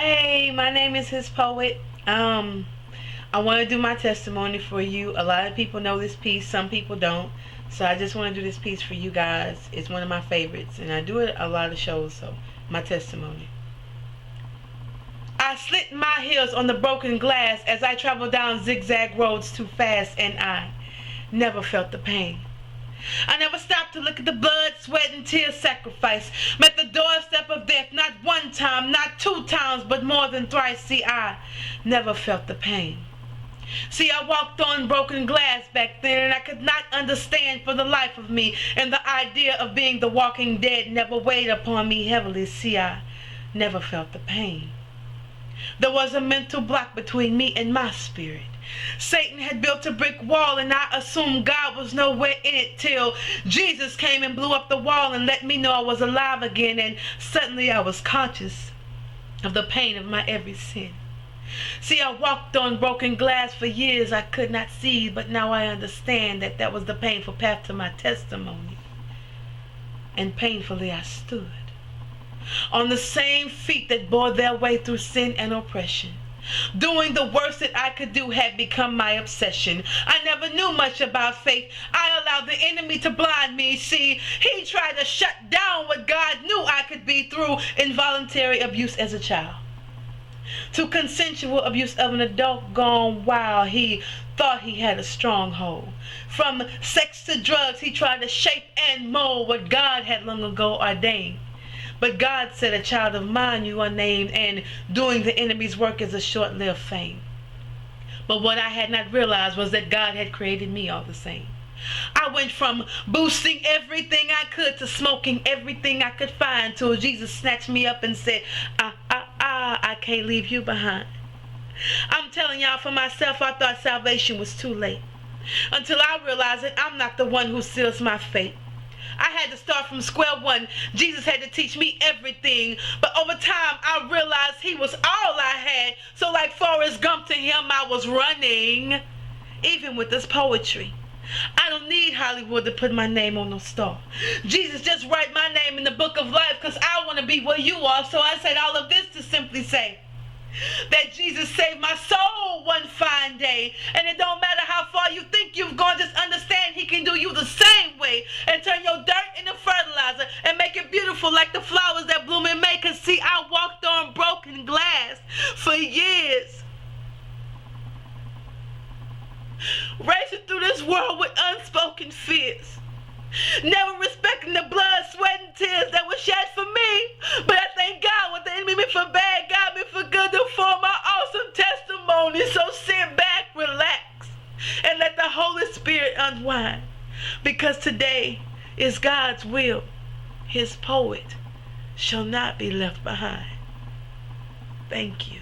Hey, my name is His Poet. I want to do my testimony for you. A lot of people know this piece, some people don't. So I just want to do this piece for you guys. It's one of my favorites, and I do it a lot of shows, so my testimony. I slit my heels on the broken glass as I traveled down zigzag roads too fast, and I never felt the pain. I never stopped to look at the blood, sweat, and tears sacrifice. Met the doorstep of death, not one time, not two times, but more than thrice. See, I never felt the pain. See, I walked on broken glass back then, and I could not understand for the life of me, and the idea of being the walking dead never weighed upon me heavily. See, I never felt the pain. There was a mental block between me and my spirit. Satan had built a brick wall, and I assumed God was nowhere in it till Jesus came and blew up the wall and let me know I was alive again, and suddenly I was conscious of the pain of my every sin. See, I walked on broken glass for years I could not see, but now I understand that that was the painful path to my testimony. And painfully I stood on the same feet that bore their way through sin and oppression. Doing the worst that I could do had become my obsession. I never knew much about faith. I allowed the enemy to blind me. See, he tried to shut down what God knew I could be through involuntary abuse as a child, to consensual abuse of an adult gone wild. He thought he had a stronghold. From sex to drugs, he tried to shape and mold what God had long ago ordained. But God said, a child of mine you are named, and doing the enemy's work is a short-lived fame. But what I had not realized was that God had created me all the same. I went from boosting everything I could to smoking everything I could find till Jesus snatched me up and said, I can't leave you behind. I'm telling y'all, for myself, I thought salvation was too late, until I realized that I'm not the one who seals my fate. I had to start from square one. Jesus had to teach me everything. But over time, I realized he was all I had. So like Forrest Gump, to him I was running. Even with this poetry, I don't need Hollywood to put my name on no star. Jesus, just write my name in the book of life, because I want to be where you are. So I said all of this to simply say that Jesus saved my soul one fine day. And it don't matter how far you think you've gone, just understand he can do you the same way and turn your dirt into fertilizer and make it beautiful like the flowers that bloom in May. Cause see, I walked on broken glass for years, racing through this world with unspoken fears, never respecting the blood, sweat, and tears that were shed for me. But I thank God what the enemy meant for bad, God meant for good to form my awesome testimony. So sit back, relax, and let the Holy Spirit unwind, because today is God's will. His poet shall not be left behind. Thank you.